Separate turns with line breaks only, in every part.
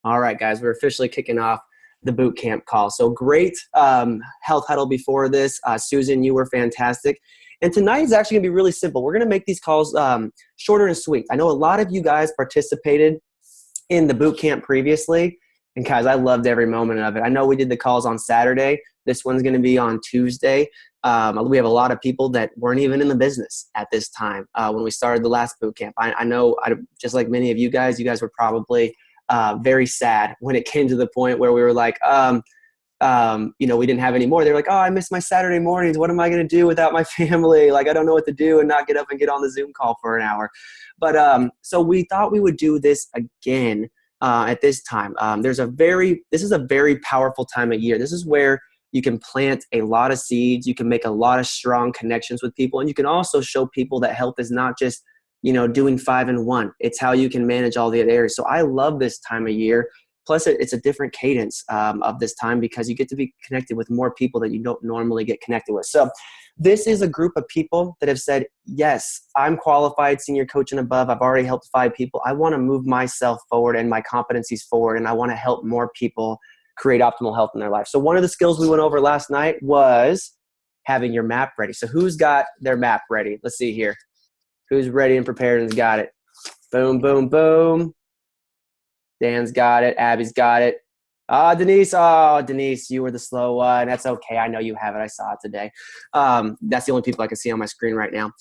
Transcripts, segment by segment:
All right, guys, we're officially kicking off the boot camp call. So great health huddle before this. Susan, you were fantastic. And tonight is actually going to be really simple. We're going to make these calls shorter and sweet. I know a lot of you guys participated in the boot camp previously. And guys, I loved every moment of it. I know we did the calls on Saturday. This one's going to be on Tuesday. We have a lot of people that weren't even in the business at this time when we started the last boot camp. I know, just like many of you guys were probably very sad when it came to the point where we were like, we didn't have any more. They were like, oh, I miss my Saturday mornings. What am I going to do without my family? Like, I don't know what to do and not get up and get on the Zoom call for an hour. But so we thought we would do this again at this time. This is a very powerful time of year. This is where you can plant a lot of seeds. You can make a lot of strong connections with people. And you can also show people that health is not just, doing 5 and 1. It's how you can manage all the other areas. So I love this time of year. Plus, it's a different cadence of this time because you get to be connected with more people that you don't normally get connected with. So this is a group of people that have said, yes, I'm qualified, senior coach and above. I've already helped 5 people. I want to move myself forward and my competencies forward, and I want to help more people create optimal health in their life. So one of the skills we went over last night was having your map ready. So who's got their map ready? Let's see here. Who's ready and prepared and's got it? Boom, boom, boom. Dan's got it. Abby's got it. Denise. Oh, Denise, you were the slow one. That's okay. I know you have it. I saw it today. That's the only people I can see on my screen right now.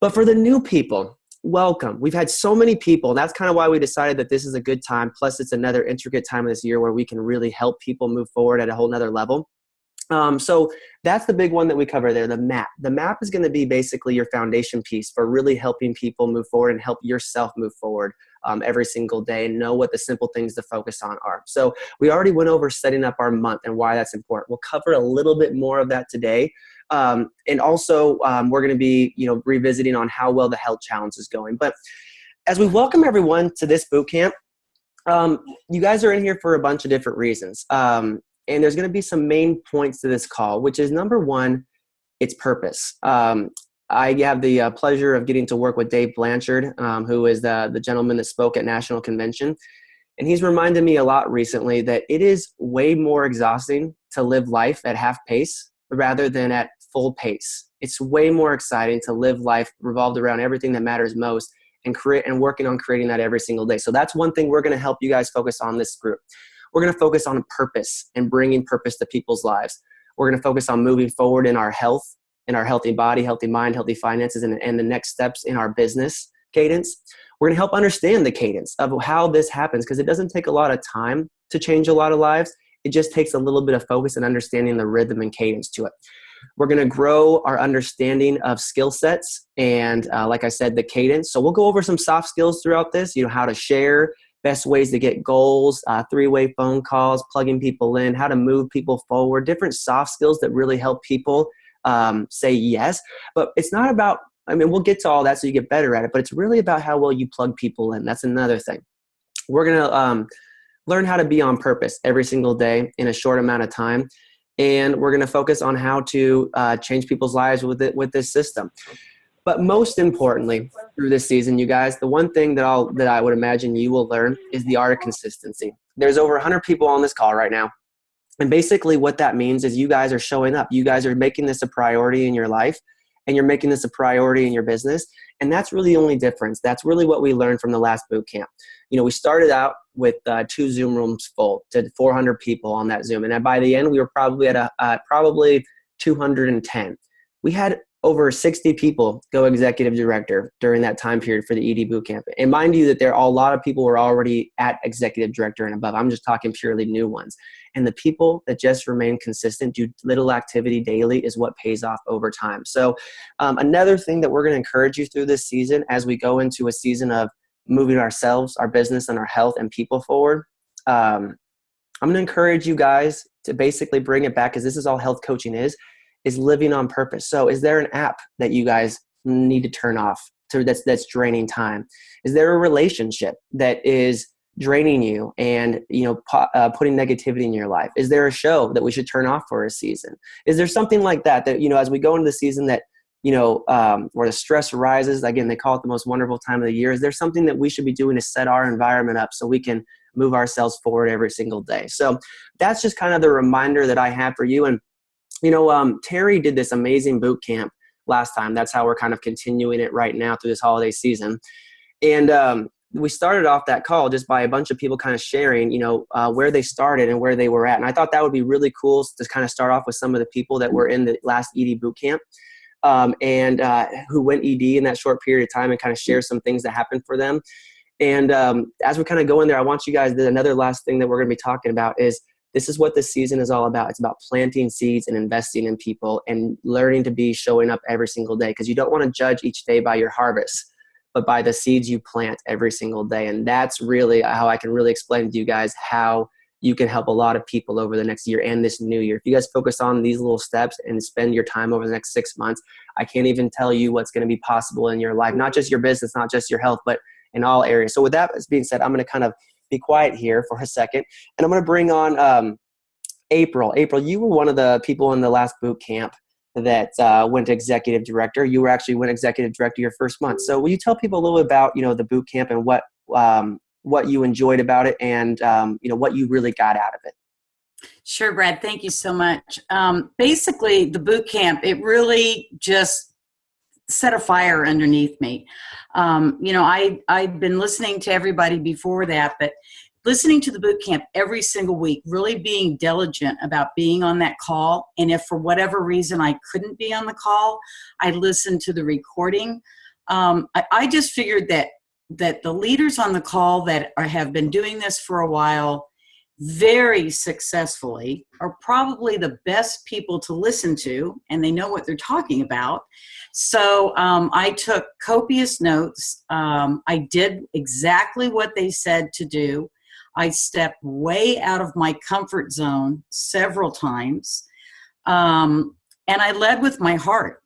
But for the new people, welcome. We've had so many people. And that's kind of why we decided that this is a good time. Plus, it's another intricate time of this year where we can really help people move forward at a whole nother level. So that's the big one that we cover there, the map. The map is going to be basically your foundation piece for really helping people move forward and help yourself move forward every single day and know what the simple things to focus on are. So we already went over setting up our month and why that's important. We'll cover a little bit more of that today. And also we're going to be, revisiting on how well the health challenge is going. But as we welcome everyone to this boot camp, you guys are in here for a bunch of different reasons. And there's going to be some main points to this call, which is number one, it's purpose. I have the pleasure of getting to work with Dave Blanchard, who is the gentleman that spoke at National Convention. And he's reminded me a lot recently that it is way more exhausting to live life at half pace rather than at full pace. It's way more exciting to live life revolved around everything that matters most and working on creating that every single day. So that's one thing we're going to help you guys focus on this group. We're going to focus on purpose and bringing purpose to people's lives. We're going to focus on moving forward in our health, in our healthy body, healthy mind, healthy finances, and the next steps in our business cadence. We're going to help understand the cadence of how this happens because it doesn't take a lot of time to change a lot of lives. It just takes a little bit of focus and understanding the rhythm and cadence to it. We're going to grow our understanding of skill sets and, like I said, the cadence. So we'll go over some soft skills throughout this, how to share, best ways to get goals, 3-way phone calls, plugging people in, how to move people forward, different soft skills that really help people say yes. But it's not about, we'll get to all that so you get better at it, but it's really about how well you plug people in. That's another thing. We're going to learn how to be on purpose every single day in a short amount of time. And we're going to focus on how to change people's lives with this system. But most importantly, through this season, you guys, the one thing that I would imagine you will learn is the art of consistency. There's over 100 people on this call right now. And basically what that means is you guys are showing up. You guys are making this a priority in your life, and you're making this a priority in your business. And that's really the only difference. That's really what we learned from the last boot camp. We started out with 2 Zoom rooms full to 400 people on that Zoom. And by the end, we were probably at probably 210. We had over 60 people go executive director during that time period for the ED Bootcamp. And mind you that a lot of people were already at executive director and above. I'm just talking purely new ones. And the people that just remain consistent, do little activity daily is what pays off over time. So another thing that we're going to encourage you through this season as we go into a season of moving ourselves, our business, and our health and people forward, I'm going to encourage you guys to basically bring it back, because this is all health coaching is living on purpose. So is there an app that you guys need to turn off that's draining time? Is there a relationship that is draining you and putting negativity in your life? Is there a show that we should turn off for a season? Is there something like that as we go into the season that where the stress rises, again, they call it the most wonderful time of the year. Is there something that we should be doing to set our environment up so we can move ourselves forward every single day. So that's just kind of the reminder that I have for you. And, Terry did this amazing boot camp last time. That's how we're kind of continuing it right now through this holiday season. And we started off that call just by a bunch of people kind of sharing, where they started and where they were at. And I thought that would be really cool to kind of start off with some of the people that were in the last ED Bootcamp and who went ED in that short period of time and kind of share some things that happened for them. And as we kind of go in there, I want you guys, another last thing that we're going to be talking about is this is what this season is all about. It's about planting seeds and investing in people and learning to be showing up every single day, because you don't want to judge each day by your harvest, but by the seeds you plant every single day. And that's really how I can really explain to you guys how you can help a lot of people over the next year and this new year. If you guys focus on these little steps and spend your time over the next 6 months, I can't even tell you what's going to be possible in your life, not just your business, not just your health, but in all areas. So with that being said, I'm going to kind of be quiet here for a second, and I'm going to bring on April. April, you were one of the people in the last boot camp that went to executive director. You went executive director your first month. So will you tell people a little bit about, the boot camp and what you enjoyed about it and, what you really got out of it?
Sure, Brad. Thank you so much. Basically, the boot camp, it really just set a fire underneath me. I've been listening to everybody before that, but listening to the boot camp every single week, really being diligent about being on that call. And if for whatever reason I couldn't be on the call, I listened to the recording. I just figured that the leaders on the call that have been doing this for a while very successfully are probably the best people to listen to, and they know what they're talking about. So I took copious notes. I did exactly what they said to do. I stepped way out of my comfort zone several times, and I led with my heart.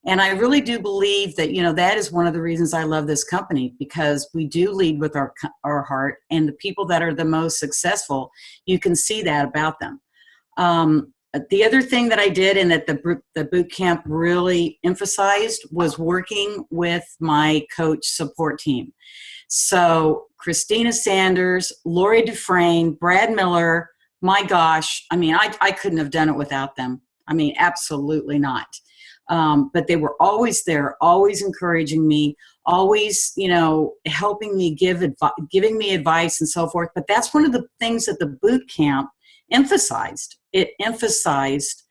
And I really do believe that, that is one of the reasons I love this company, because we do lead with our heart, and the people that are the most successful, you can see that about them. The other thing that I did and that the boot camp really emphasized was working with my coach support team. So Christina Sanders, Lori Dufresne, Brad Miller, my gosh, I couldn't have done it without them. Absolutely not. But they were always there, always encouraging me, always, helping me, giving me advice and so forth. But that's one of the things that the boot camp emphasized. It emphasized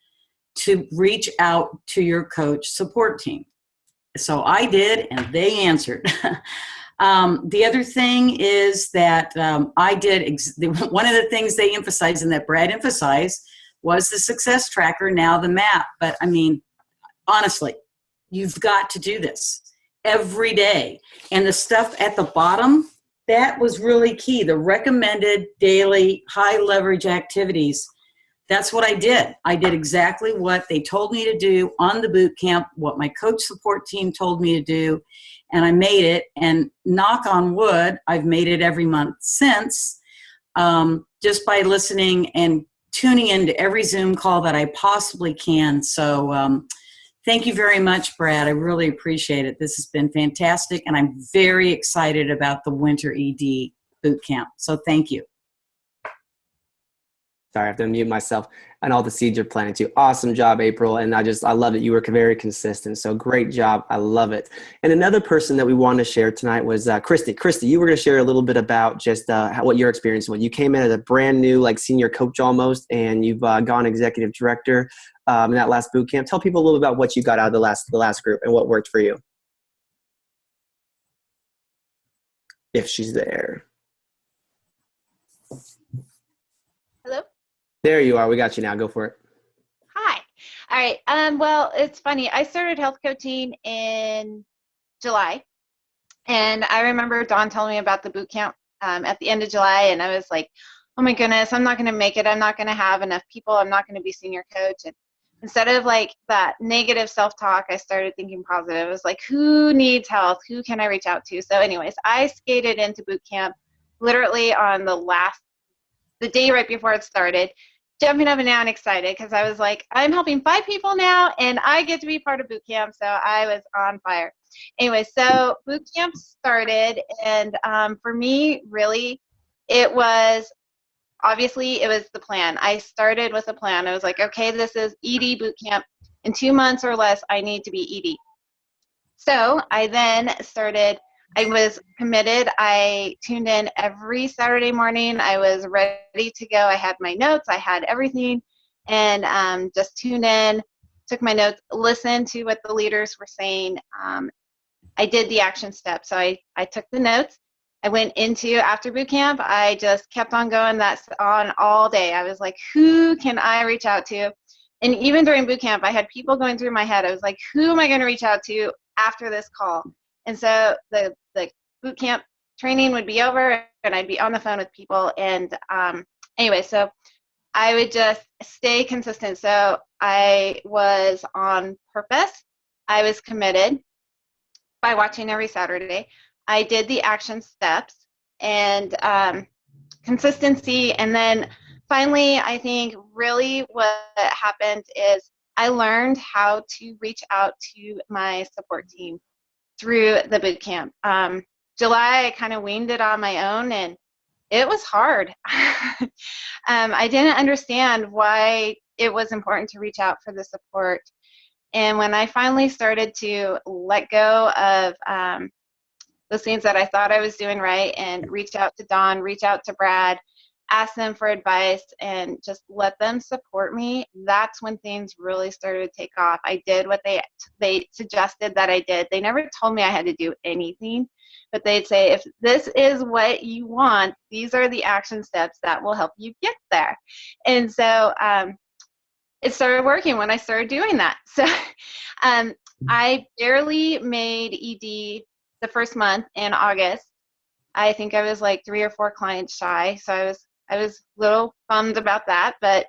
to reach out to your coach support team. So I did, and they answered. The other thing is that I did, one of the things they emphasized and that Brad emphasized was the success tracker, now the map. But honestly, you've got to do this every day. And the stuff at the bottom, that was really key. The recommended daily high leverage activities. That's what I did. I did exactly what they told me to do on the boot camp, what my coach support team told me to do, and I made it. And knock on wood, I've made it every month since, just by listening and tuning into every Zoom call that I possibly can. So thank you very much, Brad. I really appreciate it. This has been fantastic, and I'm very excited about the Winter ED boot camp. So thank you.
Sorry, I have to unmute myself. And all the seeds you're planting too. Awesome job, April. And I love it. You were very consistent. So great job. I love it. And another person that we wanted to share tonight was Christy. Christy, you were going to share a little bit about just what your experience was. You came in as a brand new, senior coach almost, and you've gone executive director in that last boot camp. Tell people a little bit about what you got out of the last group and what worked for you. If she's there.
Hello?
There you are. We got you now. Go for it.
Hi. All right. Well, it's funny. I started health coaching in July, and I remember Dawn telling me about the boot camp at the end of July, and I was like, oh my goodness, I'm not going to make it. I'm not going to have enough people. I'm not going to be senior coach. And instead of that negative self-talk, I started thinking positive. I was like, who needs health? Who can I reach out to? So anyways, I skated into boot camp literally on the day right before it started, jumping up and down excited, because I was like, I'm helping 5 people now and I get to be part of boot camp. So I was on fire. Anyway, so boot camp started, and for me, really, it was obviously it was the plan. I started with a plan. I was like, okay, this is ED Bootcamp. In 2 months or less, I need to be ED. So I then started, I was committed. I tuned in every Saturday morning. I was ready to go. I had my notes. I had everything. And just tuned in, took my notes, listened to what the leaders were saying. I did the action steps. So I took the notes. I went into after boot camp. I just kept on going. That's on all day. I was like, who can I reach out to? And even during boot camp, I had people going through my head. I was like, who am I going to reach out to after this call? And so the boot camp training would be over, and I'd be on the phone with people. And anyway, so I would just stay consistent. So I was on purpose. I was committed by watching every Saturday. I did the action steps and consistency. And then finally, I think really what happened is I learned how to reach out to my support team through the boot camp. July, I kind of winged it on my own, and it was hard. I didn't understand why it was important to reach out for the support. And when I finally started to let go of those things that I thought I was doing right and reach out to Dawn, reach out to Brad, ask them for advice, and just let them support me, that's when things really started to take off. I did what they suggested that I did. They never told me I had to do anything, but they'd say, if this is what you want, these are the action steps that will help you get there. And so it started working when I started doing that. So I barely made ED the first month in August. I think I was like 3 or 4 clients shy. So I was a little bummed about that, but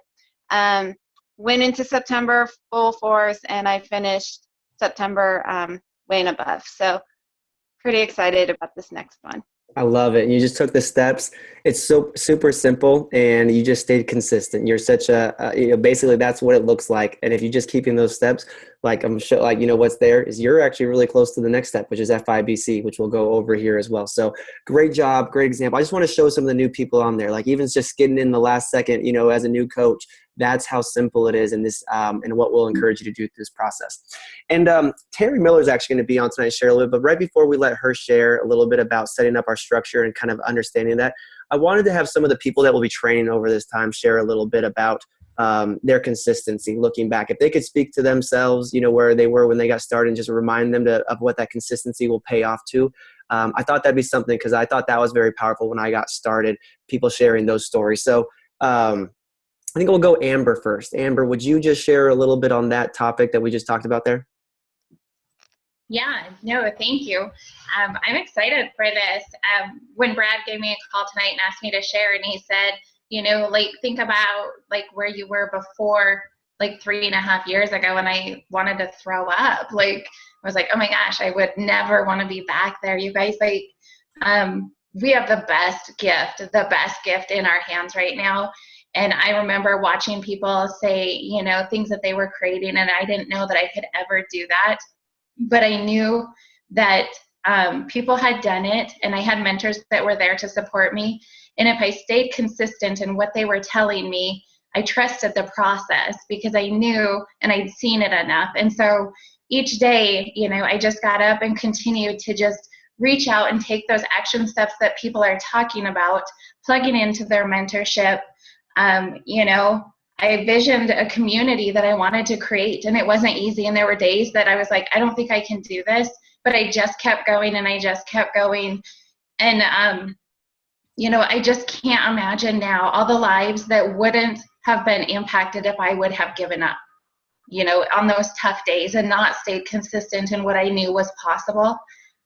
went into September full force, and I finished September way and above. So pretty excited about this next one.
I love it. You just took the steps. It's so super simple, and you just stayed consistent. You're such basically that's what it looks like. And if you just keeping those steps, like I'm sure, like, what's there is you're actually really close to the next step, which is FIBC, which we'll go over here as well. So great job. Great example. I just want to show some of the new people on there, like even just getting in the last second, as a new coach. That's how simple it is, and this and what we'll encourage you to do through this process. And Terry Miller is actually going to be on tonight, share a little bit. But right before we let her share a little bit about setting up our structure and kind of understanding that, I wanted to have some of the people that will be training over this time share a little bit about their consistency. Looking back, if they could speak to themselves, where they were when they got started, and just remind them of what that consistency will pay off to. I thought that'd be something, because I thought that was very powerful when I got started. People sharing those stories. So. I think we'll go Amber first. Amber, would you just share a little bit on that topic that we just talked about there?
Yeah, no, thank you. I'm excited for this. When Brad gave me a call tonight and asked me to share, and he said, think about where you were before, 3.5 years ago, and I wanted to throw up. I was like, oh my gosh, I would never want to be back there. You guys, we have the best gift in our hands right now. And I remember watching people say, things that they were creating, and I didn't know that I could ever do that. But I knew that people had done it, and I had mentors that were there to support me. And if I stayed consistent in what they were telling me, I trusted the process because I knew and I'd seen it enough. And so each day, I just got up and continued to just reach out and take those action steps that people are talking about, plugging into their mentorship. I envisioned a community that I wanted to create, and it wasn't easy. And there were days that I was like, I don't think I can do this, but I just kept going and I just kept going. And, I just can't imagine now all the lives that wouldn't have been impacted if I would have given up, on those tough days and not stayed consistent in what I knew was possible.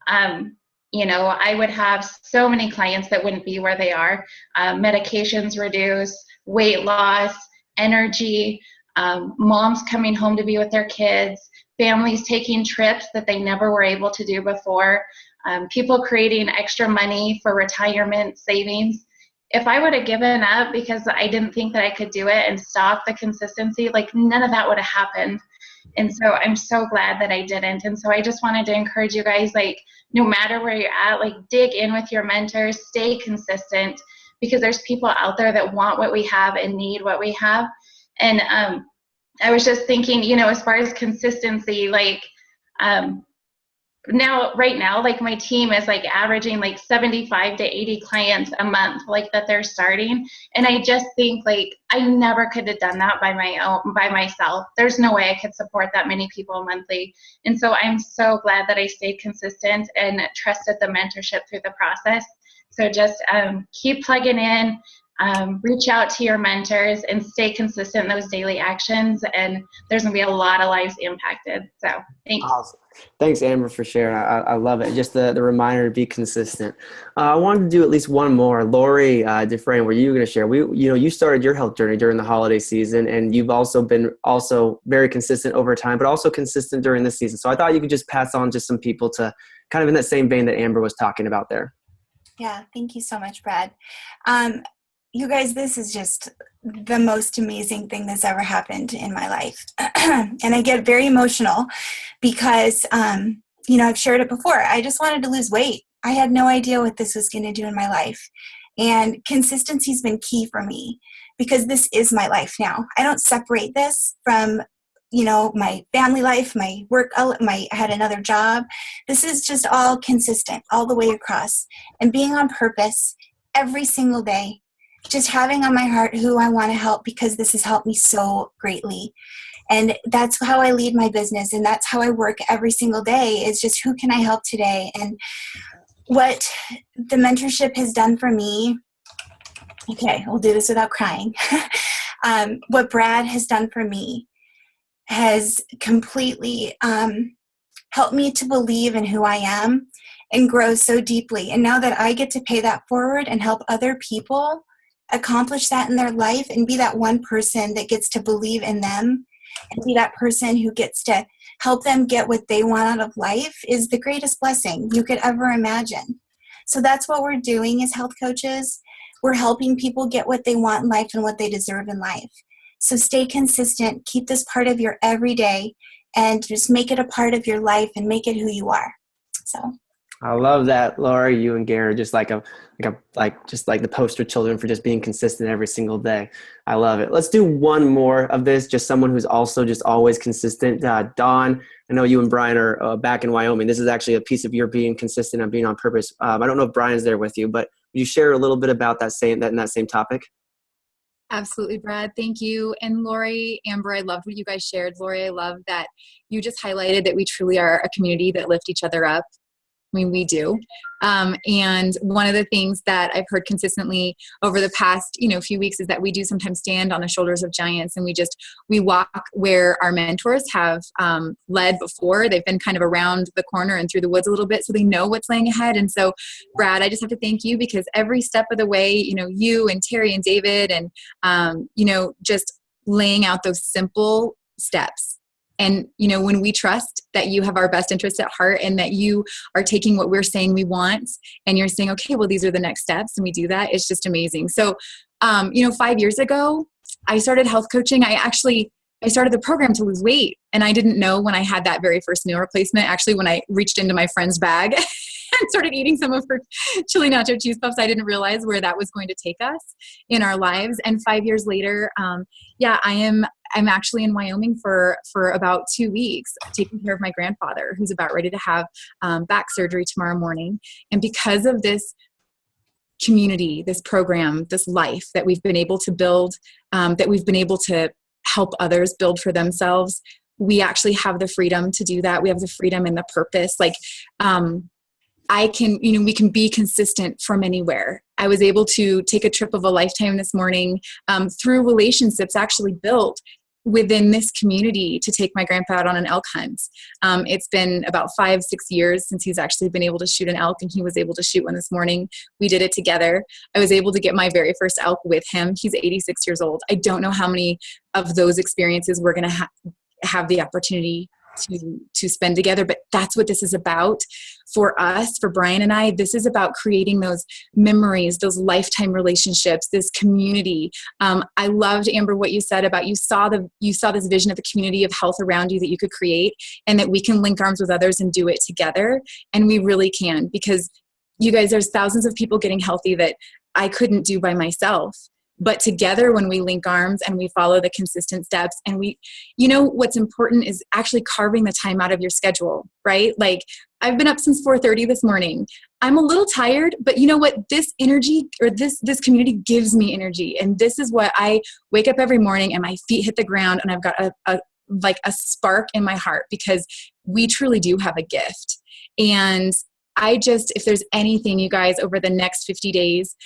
I would have so many clients that wouldn't be where they are. Medications reduced, weight loss, energy, moms coming home to be with their kids, families taking trips that they never were able to do before, people creating extra money for retirement savings. If I would have given up because I didn't think that I could do it and stopped the consistency, none of that would have happened. And so I'm so glad that I didn't. And so I just wanted to encourage you guys, no matter where you're at, dig in with your mentors, stay consistent, because there's people out there that want what we have and need what we have. And I was just thinking, you know, as far as consistency, like right now, like my team is like averaging like 75 to 80 clients a month, like that they're starting. And I just think like I never could have done that by myself. There's no way I could support that many people monthly. And so I'm so glad that I stayed consistent and trusted the mentorship through the process. So just keep plugging in, reach out to your mentors and stay consistent in those daily actions. And there's gonna be a lot of lives impacted. So thanks.
Awesome. Thanks, Amber, for sharing. I love it. Just the reminder to be consistent. I wanted to do at least one more. Lori Dufresne, were you going to share? You started your health journey during the holiday season, and you've also been very consistent over time, but also consistent during this season. So I thought you could just pass on to some people to kind of in that same vein that Amber was talking about there.
Yeah, thank you so much, Brad. You guys, this is just the most amazing thing that's ever happened in my life. And I get very emotional because, I've shared it before. I just wanted to lose weight. I had no idea what this was going to do in my life. And consistency has been key for me because this is my life now. I don't separate this from, my family life, my work, I had another job. This is just all consistent all the way across and being on purpose every single day. Just having on my heart who I want to help because this has helped me so greatly. And that's how I lead my business. And that's how I work every single day is just who can I help today? And what the mentorship has done for me, okay, we'll do this without crying. What Brad has done for me has completely helped me to believe in who I am and grow so deeply. And now that I get to pay that forward and help other people accomplish that in their life and be that one person that gets to believe in them and be that person who gets to help them get what they want out of life is the greatest blessing you could ever imagine. So that's what we're doing as health coaches. We're helping people get what they want in life and what they deserve in life. So stay consistent, keep this part of your everyday, and just make it a part of your life and make it who you are. So
I love that, Laura. You and Garen are just like the poster children for just being consistent every single day. I love it. Let's do one more of this. Just someone who's also just always consistent. Dawn, I know you and Brian are back in Wyoming. This is actually a piece of your being consistent and being on purpose. I don't know if Brian's there with you, but would you share a little bit about that in that same topic?
Absolutely, Brad. Thank you. And Lori, Amber, I loved what you guys shared. Lori, I love that you just highlighted that we truly are a community that lift each other up. I mean, we do. And one of the things that I've heard consistently over the past, few weeks is that we do sometimes stand on the shoulders of giants and we walk where our mentors have led before. They've been kind of around the corner and through the woods a little bit, so they know what's laying ahead. And so, Brad, I just have to thank you because every step of the way, you and Terry and David and, just laying out those simple steps. And, when we trust that you have our best interests at heart and that you are taking what we're saying we want and you're saying, okay, well, these are the next steps and we do that, it's just amazing. So, 5 years ago, I started health coaching. I started the program to lose weight. And I didn't know when I had that very first meal replacement, actually, when I reached into my friend's bag and started eating some of her chili nacho cheese puffs, I didn't realize where that was going to take us in our lives. And 5 years later, I'm actually in Wyoming for about 2 weeks, taking care of my grandfather, who's about ready to have back surgery tomorrow morning. And because of this community, this program, this life that we've been able to build, that we've been able to help others build for themselves, we actually have the freedom to do that. We have the freedom and the purpose. We can be consistent from anywhere. I was able to take a trip of a lifetime this morning through relationships actually built within this community to take my grandpa out on an elk hunt. It's been about 5-6 years since he's actually been able to shoot an elk, and he was able to shoot one this morning. We did it together. I was able to get my very first elk with him. He's 86 years old. I don't know how many of those experiences we're going to have the opportunity to spend together, but that's what this is about for us, for Brian and I. This is about creating those memories, those lifetime relationships, this community. I loved, Amber, what you said about you saw this vision of the community of health around you that you could create, and that we can link arms with others and do it together. And we really can, because you guys, there's thousands of people getting healthy that I couldn't do by myself. But together, when we link arms and we follow the consistent steps, and what's important is actually carving the time out of your schedule, right? Like, I've been up since 4:30 this morning. I'm a little tired, but you know what? This energy, or this community gives me energy. And this is what I wake up every morning and my feet hit the ground and I've got a spark in my heart, because we truly do have a gift. And if there's anything, you guys, over the next 50 days,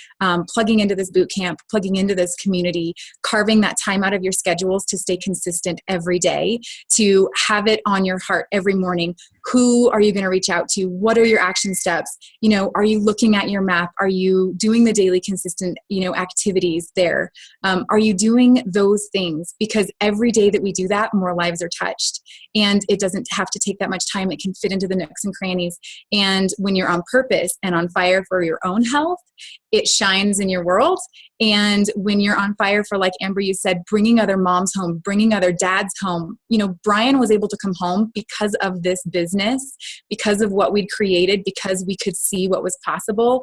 plugging into this boot camp, plugging into this community, carving that time out of your schedules to stay consistent every day, to have it on your heart every morning. Who are you going to reach out to? What are your action steps? Are you looking at your map? Are you doing the daily consistent, activities there? Are you doing those things? Because every day that we do that, more lives are touched. And it doesn't have to take that much time. It can fit into the nooks and crannies. And when you're on purpose and on fire for your own health, it shines in your world. And when you're on fire for, like Amber, you said, bringing other moms home, bringing other dads home. Brian was able to come home because of this business, because of what we'd created, because we could see what was possible.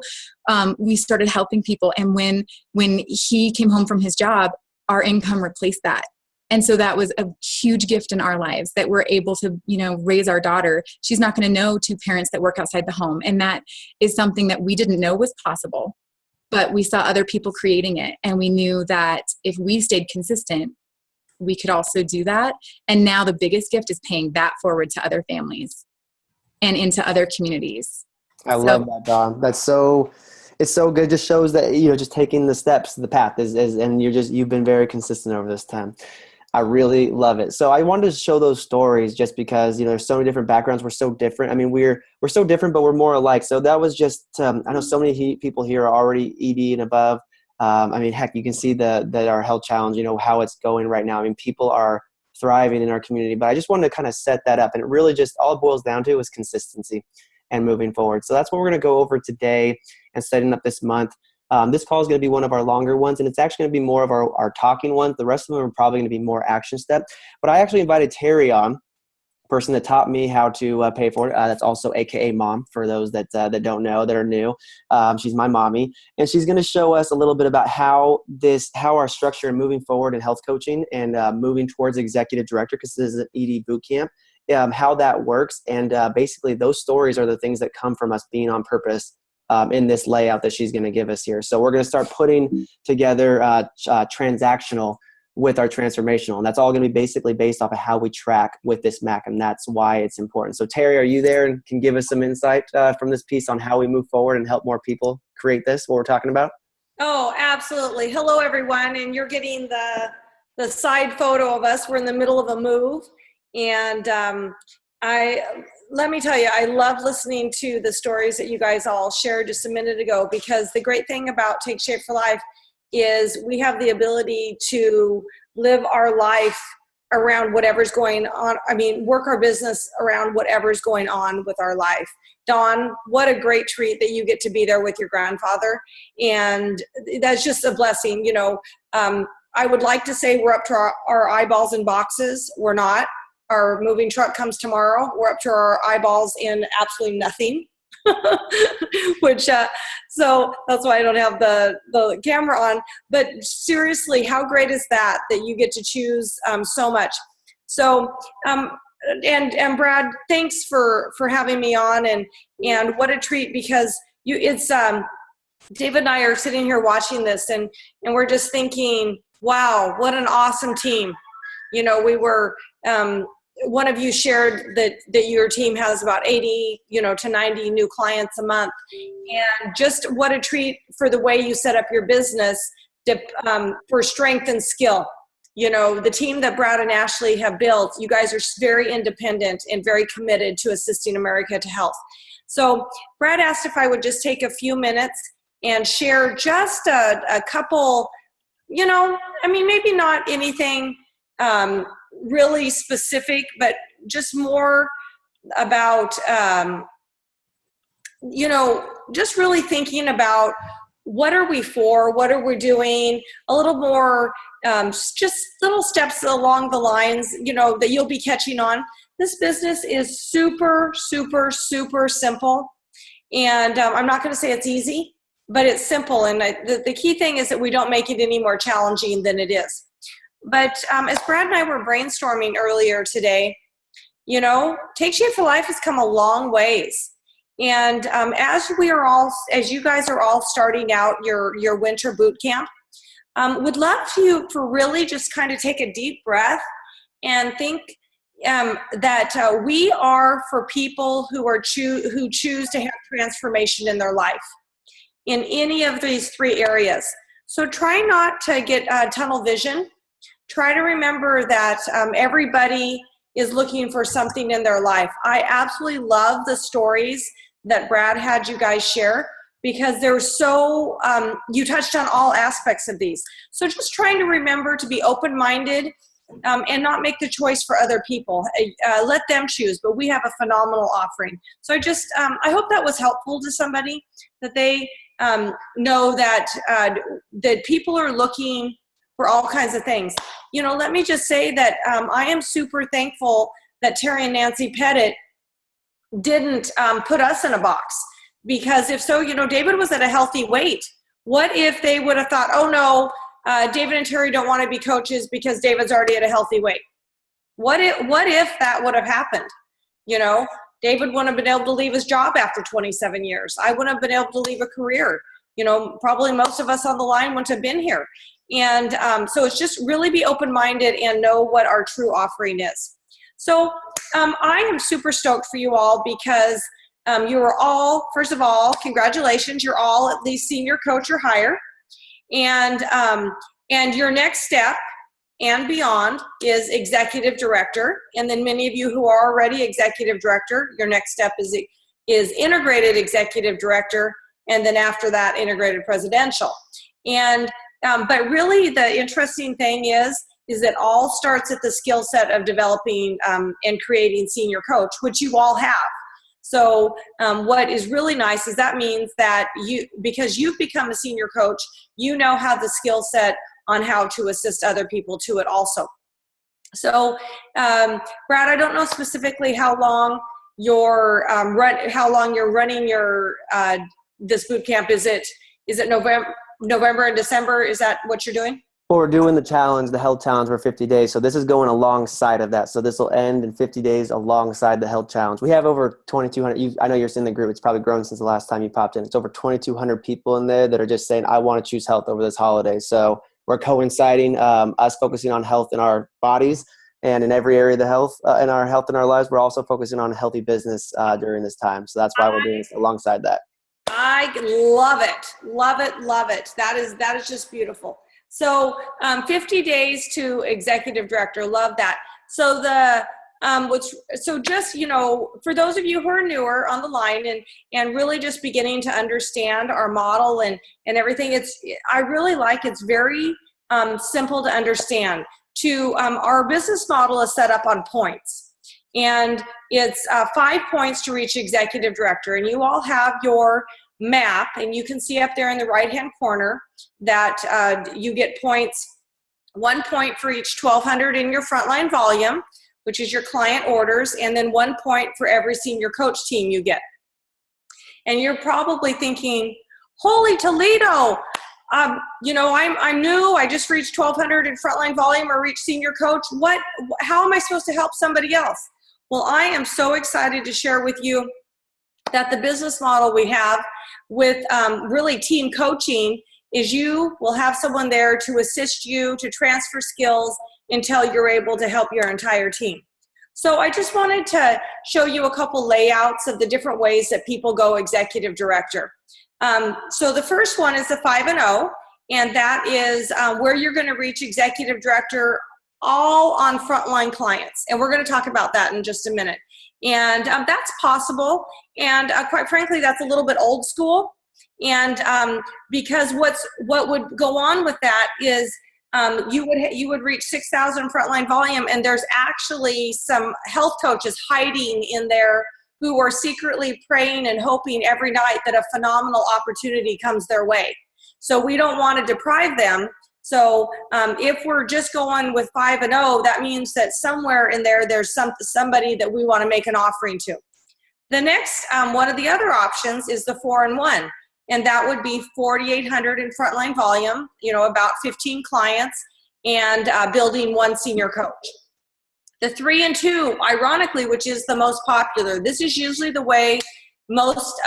We started helping people. And when he came home from his job, our income replaced that. And so that was a huge gift in our lives, that we're able to, raise our daughter. She's not going to know two parents that work outside the home. And that is something that we didn't know was possible, but we saw other people creating it. And we knew that if we stayed consistent, we could also do that. And now the biggest gift is paying that forward to other families and into other communities.
I love that, Dawn. It's so good. Just shows that, just taking the steps, the path and you've been very consistent over this time. I really love it. So I wanted to show those stories just because, there's so many different backgrounds. We're so different. I mean, we're so different, but we're more alike. So that was just, I know so many people here are already ED and above. Heck, you can see that our health challenge, how it's going right now. I mean, people are thriving in our community, but I just wanted to kind of set that up. And it really just, all it boils down to is consistency and moving forward. So that's what we're going to go over today and setting up this month. This call is going to be one of our longer ones, and it's actually going to be more of our talking ones. The rest of them are probably going to be more action step. But I actually invited Terry on, person that taught me how to pay for it. That's also AKA mom for those that don't know, that are new. She's my mommy, and she's going to show us a little bit about how our structure and moving forward in health coaching and moving towards executive director, because this is an ED Bootcamp, how that works. And basically those stories are the things that come from us being on purpose in this layout that she's going to give us here. So we're going to start putting together transactional with our transformational. And that's all going to be basically based off of how we track with this MAC. And that's why it's important. So Terry, are you there and can give us some insight from this piece on how we move forward and help more people create this, what we're talking about?
Oh, absolutely. Hello, everyone. And you're getting the side photo of us. We're in the middle of a move. And let me tell you, I love listening to the stories that you guys all shared just a minute ago, because the great thing about Take Shape for Life is we have the ability to live our life around whatever's going on. Work our business around whatever's going on with our life. Dawn, what a great treat that you get to be there with your grandfather. And that's just a blessing. I would like to say we're up to our eyeballs in boxes. We're not. Our moving truck comes tomorrow. We're up to our eyeballs in absolutely nothing, so that's why I don't have the camera on. But seriously, how great is that you get to choose so much? So, and Brad, thanks for having me on, and what a treat, because David and I are sitting here watching this, and we're just thinking, wow, what an awesome team. We were, one of you shared that your team has about 80, to 90 new clients a month. And just what a treat for the way you set up your business for strength and skill. The team that Brad and Ashley have built, you guys are very independent and very committed to assisting America to health. So Brad asked if I would just take a few minutes and share just a couple, maybe not anything really specific, but just more about, just really thinking about what are we for, what are we doing, a little more, just little steps along the lines, that you'll be catching on. This business is super, super, super simple. And I'm not going to say it's easy, but it's simple. And the key thing is that we don't make it any more challenging than it is. But as Brad and I were brainstorming earlier today, you know, Take Shape for Life has come a long ways. And as you guys are all starting out your winter boot camp, would love for really just kind of take a deep breath and think that we are for people who choose to have transformation in their life in any of these three areas. So try not to get tunnel vision. Try to remember that everybody is looking for something in their life. I absolutely love the stories that Brad had you guys share, because they're so, you touched on all aspects of these. So just trying to remember to be open-minded and not make the choice for other people. Let them choose, but we have a phenomenal offering. So I hope that was helpful to somebody, that they know that people are looking for all kinds of things. You know, let me just say that I am super thankful that Terry and Nancy Pettit didn't put us in a box, because if so, you know, David was at a healthy weight. What if they would have thought, oh no, David and Terry don't want to be coaches because David's already at a healthy weight? What if that would have happened? You know, David wouldn't have been able to leave his job after 27 years. I wouldn't have been able to leave a career. You know, probably most of us on the line wouldn't have been here. And so it's just really be open-minded and know what our true offering is. So I am super stoked for you all, because you are all, first of all, congratulations, you're all at least senior coach or higher. And your next step and beyond is executive director. And then many of you who are already executive director, your next step is integrated executive director. And then after that, integrated presidential. And but really the interesting thing is it all starts at the skill set of developing and creating senior coach, which you all have. So what is really nice is that means that because you've become a senior coach, you now have the skill set on how to assist other people to it also. So Brad, I don't know specifically how long you're running your this boot camp. Is it November and December? Is that what you're doing?
Well, we're doing the challenge, the health challenge for 50 days. So this is going alongside of that. So this will end in 50 days alongside the health challenge. We have over 2,200. I know you're in the group. It's probably grown since the last time you popped in. It's over 2,200 people in there that are just saying, I want to choose health over this holiday. So we're coinciding us focusing on health in our bodies and in every area of the health in our lives. We're also focusing on healthy business during this time. So that's why we're doing this alongside that.
I love it. Love it. Love it. That is just beautiful. So 50 days to executive director. Love that. So just, you know, for those of you who are newer on the line and really just beginning to understand our model and everything, I really like, it's very simple to understand. Our business model is set up on points, and it's 5 points to reach executive director. And you all have your map, and you can see up there in the right hand corner that you get points, 1 point for each 1,200 in your frontline volume, which is your client orders, and then 1 point for every senior coach team you get. And you're probably thinking, holy Toledo, you know, I'm new, I just reached 1,200 in frontline volume or reached senior coach. How am I supposed to help somebody else? Well, I am so excited to share with you that the business model we have with really team coaching is you will have someone there to assist you to transfer skills until you're able to help your entire team. So I just wanted to show you a couple layouts of the different ways that people go executive director. So the first one is the 5-0, and that is where you're going to reach executive director all on frontline clients. And we're going to talk about that in just a minute. And that's possible. And quite frankly, that's a little bit old school. And because what would go on with that is you would reach 6,000 frontline volume, and there's actually some health coaches hiding in there who are secretly praying and hoping every night that a phenomenal opportunity comes their way. So we don't want to deprive them. So if we're just going with 5-0, that means that somewhere in there's somebody that we want to make an offering to. The next, one of the other options is the 4-1. and that would be 4,800 in frontline volume, about 15 clients, and building one senior coach. The 3 and 2, ironically, which is the most popular, this is usually the way most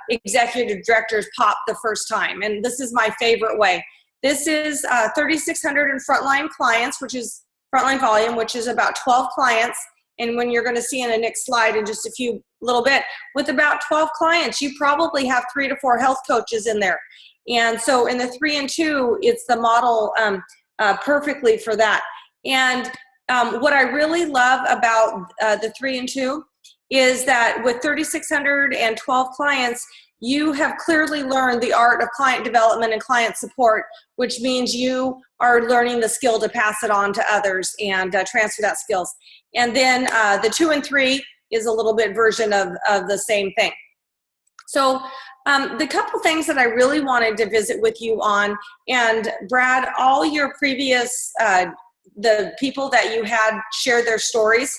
executive directors pop the first time, and this is my favorite way. This is 3,600 in frontline clients, which is frontline volume, which is about 12 clients. And when you're going to see in the next slide in just a little bit, with about 12 clients, you probably have 3 to 4 health coaches in there. And so in the 3 and 2, it's the model perfectly for that. And what I really love about the 3 and 2 is that with 3,612 clients, you have clearly learned the art of client development and client support, which means you are learning the skill to pass it on to others and transfer that skills. And then the 2 and 3 is a little bit version of the same thing. So the couple things that I really wanted to visit with you on, and Brad, all your previous, the people that you had shared their stories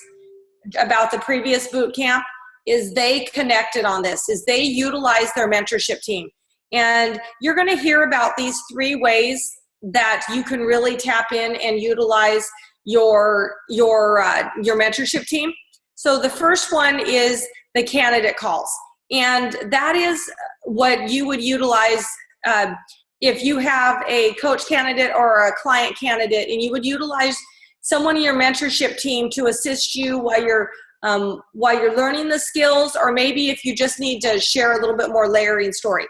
about the previous boot camp, is they connected on this, is they utilized their mentorship team. And you're going to hear about these 3 ways that you can really tap in and utilize your mentorship team. So the first one is the candidate calls. And that is what you would utilize if you have a coach candidate or a client candidate, and you would utilize someone in your mentorship team to assist you while you're learning the skills, or maybe if you just need to share a little bit more layering story.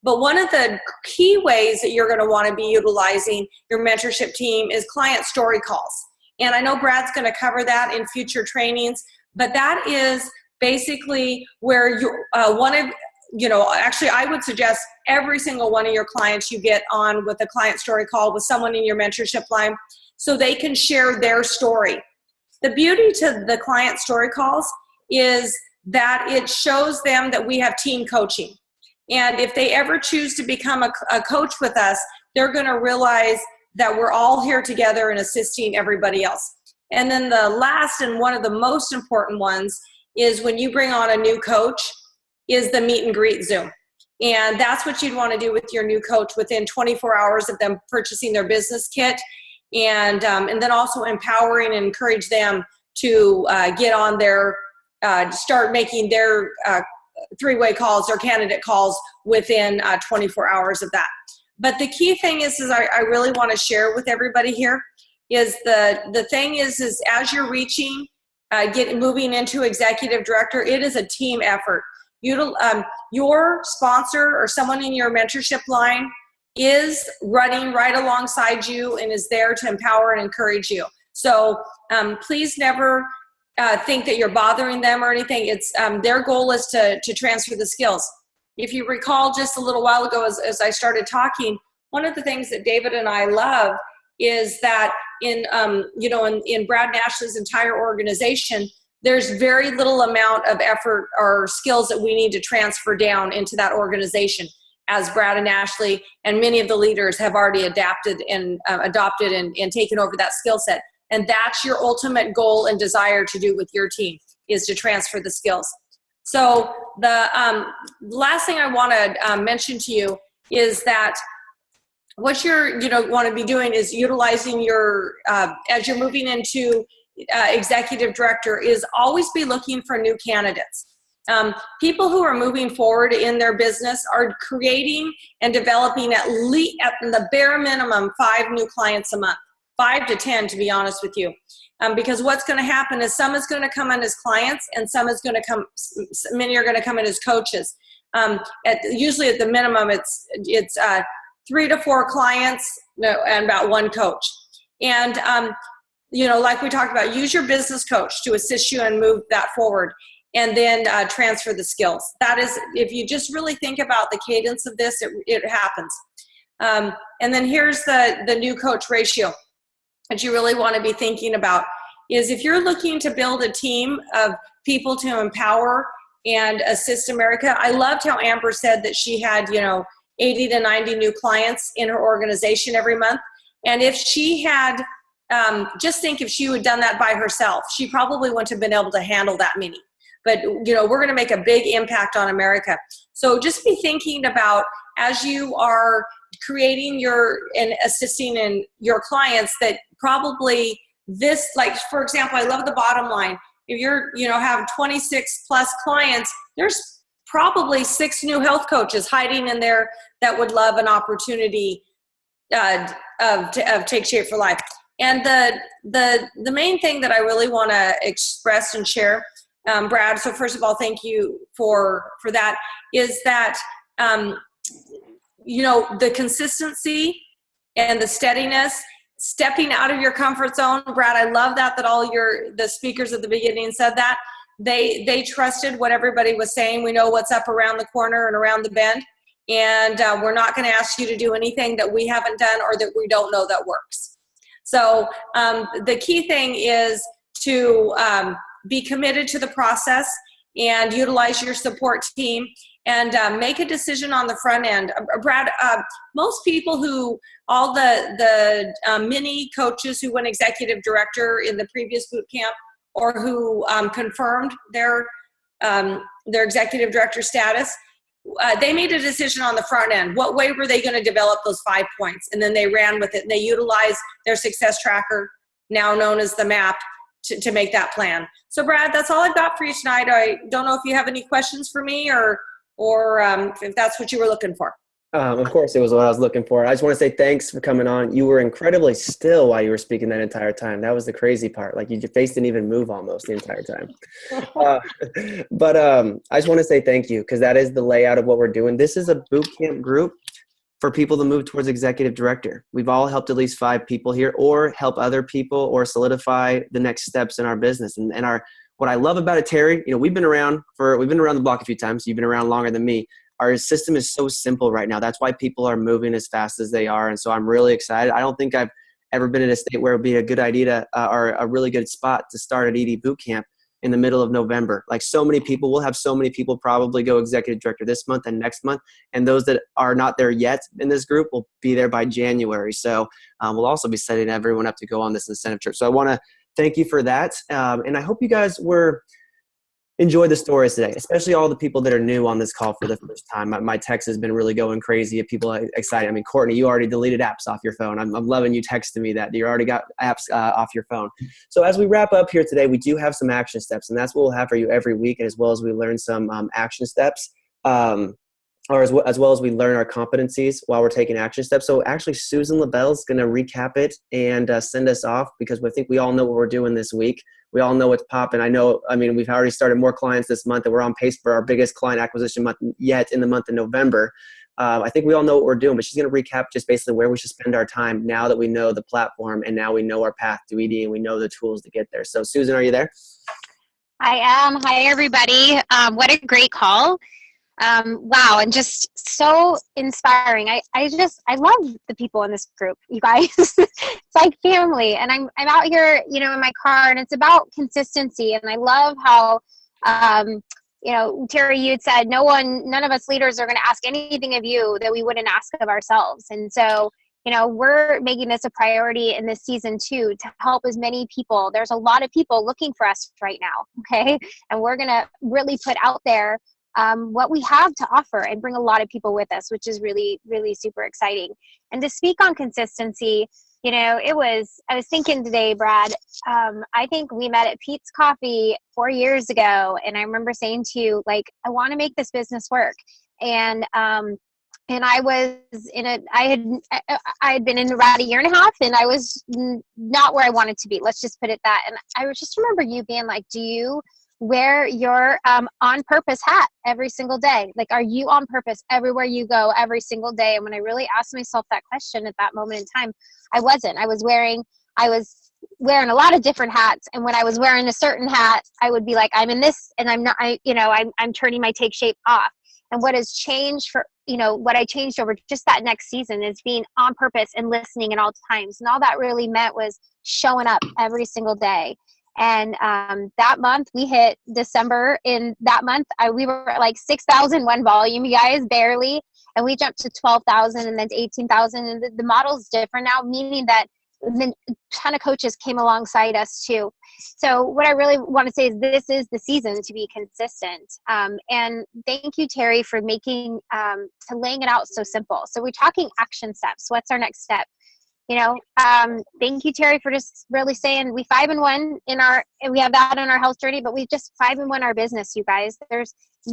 But one of the key ways that you're going to want to be utilizing your mentorship team is client story calls. And I know Brad's going to cover that in future trainings, but that is basically where actually I would suggest every single one of your clients you get on with a client story call with someone in your mentorship line so they can share their story. The beauty to the client story calls is that it shows them that we have team coaching. And if they ever choose to become a coach with us, they're going to realize that we're all here together and assisting everybody else. And then the last and one of the most important ones is when you bring on a new coach is the meet and greet Zoom. And that's what you'd want to do with your new coach within 24 hours of them purchasing their business kit. And then also empowering and encourage them to get on their, start making their 3-way calls or candidate calls within 24 hours of that. But the key thing is I really want to share with everybody here is the thing is as you're reaching, moving into executive director, it is a team effort. Your sponsor or someone in your mentorship line is running right alongside you and is there to empower and encourage you. So please never think that you're bothering them or anything. It's their goal is to transfer the skills. If you recall just a little while ago as I started talking, one of the things that David and I love is that in Brad and Ashley's entire organization, there's very little amount of effort or skills that we need to transfer down into that organization, as Brad and Ashley and many of the leaders have already adapted and adopted and taken over that skill set. And that's your ultimate goal and desire to do with your team, is to transfer the skills. So the last thing I want to mention to you is that what you're want to be doing is utilizing your as you're moving into executive director, is always be looking for new candidates. People who are moving forward in their business are creating and developing at the bare minimum 5 new clients a month, 5 to 10 to be honest with you. Because what's going to happen is some is going to come in as clients and many are going to come in as coaches. Usually at the minimum it's 3 to 4 clients and about 1 coach. And like we talked about, use your business coach to assist you and move that forward, and then transfer the skills. That is, if you just really think about the cadence of this, it happens. And then here's the new coach ratio that you really want to be thinking about, is if you're looking to build a team of people to empower and assist America. I loved how Amber said that she had 80 to 90 new clients in her organization every month. And if she had, just think if she had done that by herself, she probably wouldn't have been able to handle that many. but we're going to make a big impact on America. So just be thinking about, as you are creating and assisting in your clients, that probably this, like, for example, I love the bottom line. If you're, have 26 plus clients, there's probably 6 new health coaches hiding in there that would love an opportunity of Take Shape for Life. And the main thing that I really want to express and share, Brad, so first of all, thank you for that, is that, the consistency and the steadiness, stepping out of your comfort zone. Brad, I love that all the speakers at the beginning said that. They trusted what everybody was saying. We know what's up around the corner and around the bend. And we're not going to ask you to do anything that we haven't done or that we don't know that works. So the key thing is to be committed to the process and utilize your support team and make a decision on the front end. Brad, most people all the mini coaches who went executive director in the previous boot camp, or who confirmed their executive director status, they made a decision on the front end. What way were they going to develop those 5 points? And then they ran with it. And they utilized their success tracker, now known as the MAP, to make that plan. So Brad, that's all I've got for you tonight. I don't know if you have any questions for me or if that's what you were looking for.
Of course, it was what I was looking for. I just want to say thanks for coming on. You were incredibly still while you were speaking that entire time. That was the crazy part. Like, your face didn't even move almost the entire time. But I just want to say thank you, because that is the layout of what we're doing. This is a boot camp group for people to move towards executive director. We've all helped at least 5 people here, or help other people, or solidify the next steps in our business. And what I love about it, Terry, we've been around the block a few times. You've been around longer than me. Our system is so simple right now. That's why people are moving as fast as they are. And so I'm really excited. I don't think I've ever been in a state where it would be a good idea or a really good spot to start at ED Bootcamp in the middle of November. Like, so many people, we'll have so many people probably go executive director this month and next month. And those that are not there yet in this group will be there by January. So we'll also be setting everyone up to go on this incentive trip. So I want to thank you for that. And I hope you guys enjoy the stories today, especially all the people that are new on this call for the first time. My text has been really going crazy. People are excited. I mean, Courtney, you already deleted apps off your phone. I'm loving you texting me that you already got apps off your phone. So as we wrap up here today, we do have some action steps, and that's what we'll have for you every week, as well as we learn some action steps, or as well as we learn our competencies while we're taking action steps. So actually, Susan LaBelle is going to recap it and send us off, because I think we all know what we're doing this week. We all know what's popping. We've already started more clients this month, and we're on pace for our biggest client acquisition month yet in the month of November. I think we all know what we're doing, but she's going to recap just basically where we should spend our time now that we know the platform and now we know our path to ED and we know the tools to get there. So Susan, are you there?
I am. Hi, everybody. What a great call. Wow. And just so inspiring. I love the people in this group, you guys. It's like family. And I'm out here, in my car, and it's about consistency. And I love how, Terry, you had said, none of us leaders are going to ask anything of you that we wouldn't ask of ourselves. And so, we're making this a priority in this season too, to help as many people. There's a lot of people looking for us right now. Okay. And we're going to really put out there what we have to offer and bring a lot of people with us, which is really, really super exciting. And to speak on consistency, I was thinking today, Brad, I think we met at Pete's Coffee 4 years ago. And I remember saying to you, I want to make this business work. And I had been in about 1.5 years, and I was not where I wanted to be. Let's just put it that. And I just remember you being like, do you wear your on purpose hat every single day? Are you on purpose everywhere you go every single day? And when I really asked myself that question at that moment in time, I wasn't. I was wearing a lot of different hats. And when I was wearing a certain hat, I would be like, I'm in this, and I'm not, I'm turning my Take Shape off. And what has changed what I changed over just that next season is being on purpose and listening at all times. And all that really meant was showing up every single day. And that month we hit December. In that month, we were at 6,001 volume, you guys, barely. And we jumped to 12,000 and then to 18,000. And the model's different now, meaning that and then a ton of coaches came alongside us too. So what I really want to say is this is the season to be consistent. And thank you, Terry, for making, to laying it out so simple. So we're talking action steps. What's our next step? Thank you, Terry, for just really saying we 5 and 1 and we have that in our health journey, but we just 5 and 1 our business, you guys. There's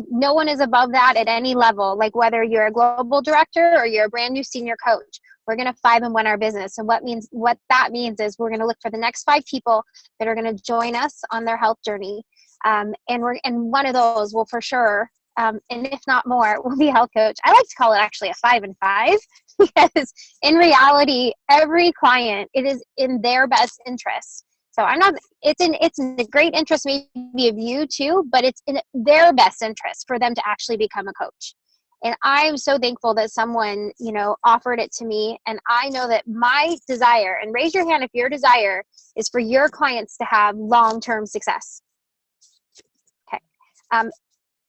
no one is above that at any level, like whether you're a global director or you're a brand new senior coach. We're going to 5 and 1 our business. And what that means is we're going to look for the next 5 people that are going to join us on their health journey. And one of those will for sure, and if not more, will be a health coach. I like to call it actually a 5 and 5 because in reality, every client, it is in their best interest. So it's in the great interest maybe of you too, but it's in their best interest for them to actually become a coach. And I'm so thankful that someone, offered it to me. And I know that my desire, and raise your hand if your desire is for your clients to have long-term success. Okay.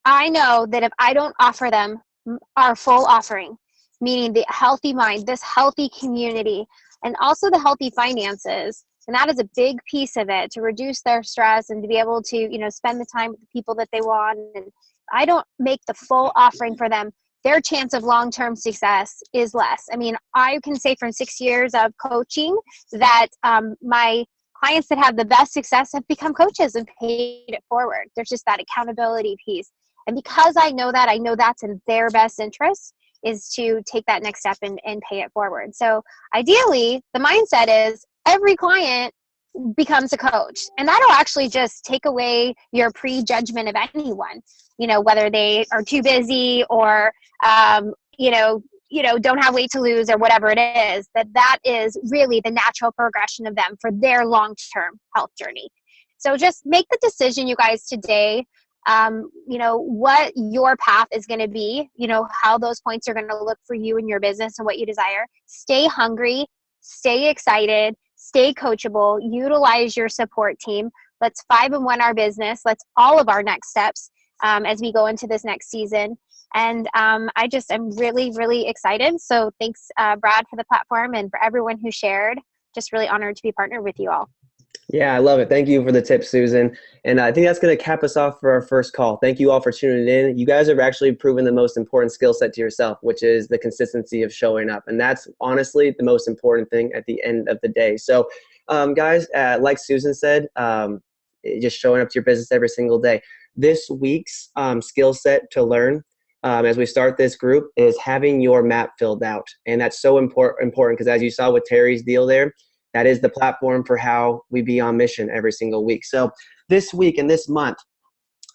I know that if I don't offer them our full offering, meaning the healthy mind, this healthy community, and also the healthy finances, and that is a big piece of it, to reduce their stress and to be able to, spend the time with the people that they want. And I don't make the full offering for them, their chance of long-term success is less. I mean, I can say from 6 years of coaching that my clients that have the best success have become coaches and paid it forward. There's just that accountability piece. And because I know that's in their best interest, is to take that next step and pay it forward. So ideally, the mindset is every client becomes a coach. And that'll actually just take away your prejudgment of anyone, whether they are too busy or, don't have weight to lose or whatever it is, that is really the natural progression of them for their long-term health journey. So just make the decision, you guys, today, what your path is going to be, how those points are going to look for you and your business and what you desire. Stay hungry, stay excited, stay coachable, utilize your support team. Let's 5 and 1 our business. Let's all of our next steps as we go into this next season. And I'm really, really excited. So thanks, Brad, for the platform and for everyone who shared. Just really honored to be partnered with you all.
Yeah, I love it. Thank you for the tip, Susan. And I think that's going to cap us off for our first call. Thank you all for tuning in. You guys have actually proven the most important skill set to yourself, which is the consistency of showing up. And that's honestly the most important thing at the end of the day. So guys, like Susan said, just showing up to your business every single day. This week's skill set to learn as we start this group is having your map filled out. And that's so important because as you saw with Terry's deal there, that is the platform for how we be on mission every single week. So this week and this month,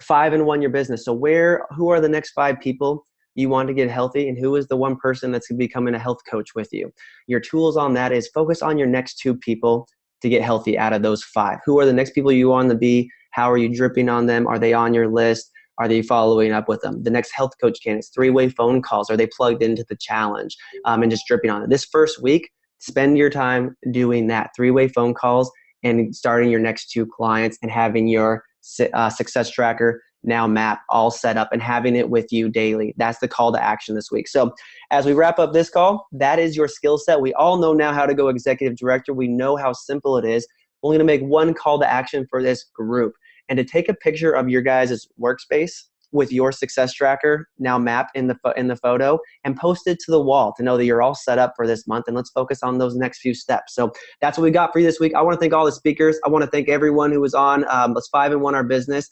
5 and 1 your business. So who are the next 5 people you want to get healthy, and who is the one person that's becoming a health coach with you? Your tools on that is focus on your next 2 people to get healthy out of those 5. Who are the next people you want to be? How are you dripping on them? Are they on your list? Are they following up with them? The next health coach candidates, 3-way phone calls. Are they plugged into the challenge and just dripping on it? This first week, spend your time doing that, 3-way phone calls and starting your next 2 clients and having your success tracker now map all set up and having it with you daily. That's the call to action this week. So as we wrap up this call, that is your skill set. We all know now how to go executive director. We know how simple it is. We're going to make one call to action for this group, and to take a picture of your guys' workspace with your success tracker now mapped in the photo and post it to the wall to know that you're all set up for this month. And let's focus on those next few steps. So that's what we got for you this week. I want to thank all the speakers. I want to thank everyone who was on Let's 5 and 1 our business.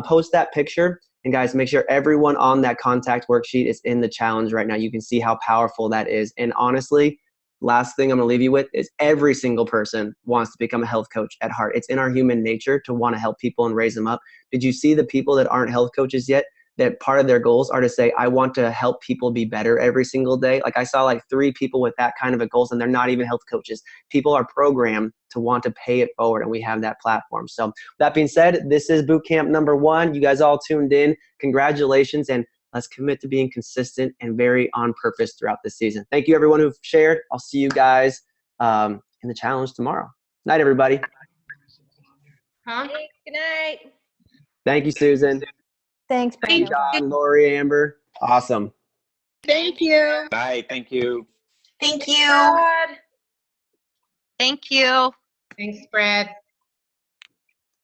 Post that picture, and guys, make sure everyone on that contact worksheet is in the challenge right now. You can see how powerful that is. And honestly, last thing I'm going to leave you with is every single person wants to become a health coach at heart. It's in our human nature to want to help people and raise them up. Did you see the people that aren't health coaches yet, that part of their goals are to say, I want to help people be better every single day? Like I saw like 3 people with that kind of a goals, and they're not even health coaches. People are programmed to want to pay it forward, and we have that platform. So that being said, this is bootcamp number 1. You guys all tuned in. Congratulations, and let's commit to being consistent and very on purpose throughout this season. Thank you, everyone who shared. I'll see you guys in the challenge tomorrow. Night, everybody.
Hey, good night.
Thank you, Susan.
Thanks, Brandon.
John, Lori, Amber. Awesome.
Thank you.
Bye. Thank you.
Thank you.
God.
Thank you.
Thanks, Brad.